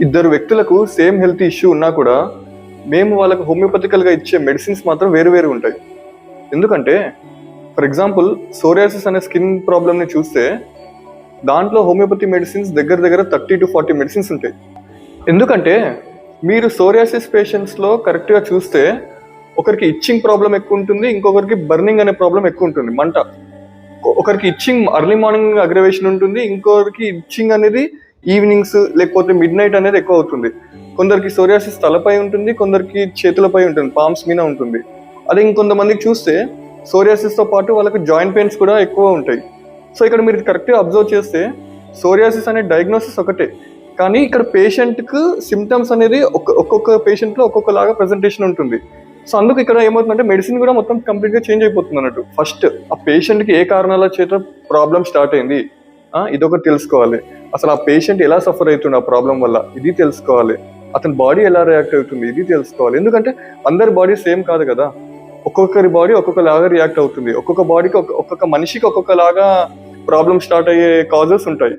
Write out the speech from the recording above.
ఇద్దరు వ్యక్తులకు same health issue ఉన్నా కూడా మేము వాళ్ళకు హోమియోపతికల్గా ఇచ్చే మెడిసిన్స్ మాత్రం వేరు వేరు ఉంటాయి. ఎందుకంటే ఫర్ ఎగ్జాంపుల్ సోరియాసిస్ అనే స్కిన్ ప్రాబ్లమ్ని చూస్తే దాంట్లో హోమియోపతి మెడిసిన్స్ దగ్గర దగ్గర 30 to 40 మెడిసిన్స్ ఉంటాయి. ఎందుకంటే మీరు సోరియాసిస్ పేషెంట్స్లో కరెక్ట్గా చూస్తే ఒకరికి ఇచ్చింగ్ ప్రాబ్లం ఎక్కువ ఉంటుంది, ఇంకొకరికి బర్నింగ్ అనే ప్రాబ్లం ఎక్కువ ఉంటుంది, మంట. ఒకరికి ఇచ్చింగ్ అర్లీ మార్నింగ్ అగ్రవేషన్ ఉంటుంది, ఇంకొకరికి ఇచ్చింగ్ అనేది ఈవినింగ్స్ లేకపోతే మిడ్ నైట్ అనేది ఎక్కువ అవుతుంది. కొందరికి సోరియాసిస్ తలపై ఉంటుంది, కొందరికి చేతులపై ఉంటుంది, పామ్స్ మీద ఉంటుంది. అదే ఇంకొంతమందికి చూస్తే సోరియాసిస్తో పాటు వాళ్ళకి జాయింట్ పెయిన్స్ కూడా ఎక్కువ ఉంటాయి. సో ఇక్కడ మీరు కరెక్ట్గా అబ్జర్వ్ చేస్తే సోరియాసిస్ అనే డయాగ్నోసిస్ ఒకటే, కానీ ఇక్కడ పేషెంట్కు సిమ్టమ్స్ అనేది ఒక్కొక్క పేషెంట్లో ఒక్కొక్కలాగా ప్రజెంటేషన్ ఉంటుంది. సో అందుకు ఇక్కడ ఏమవుతుందంటే మెడిసిన్ కూడా మొత్తం కంప్లీట్గా చేంజ్ అయిపోతుంది అన్నట్టు. ఫస్ట్ ఆ పేషెంట్కి ఏ కారణాల చేత ప్రాబ్లం స్టార్ట్ అయింది ఇదొకటి తెలుసుకోవాలి. అసలు ఆ పేషెంట్ ఎలా సఫర్ అవుతుంది ఆ ప్రాబ్లం వల్ల ఇది తెలుసుకోవాలి. అతని బాడీ ఎలా రియాక్ట్ అవుతుంది ఇది తెలుసుకోవాలి. ఎందుకంటే అందరి బాడీ సేమ్ కాదు కదా, ఒక్కొక్కరి బాడీ ఒక్కొక్కలాగా రియాక్ట్ అవుతుంది. ఒక్కొక్క బాడీకి ఒక్కొక్క మనిషికి ఒక్కొక్కలాగా ప్రాబ్లం స్టార్ట్ అయ్యే కాజెస్ ఉంటాయి.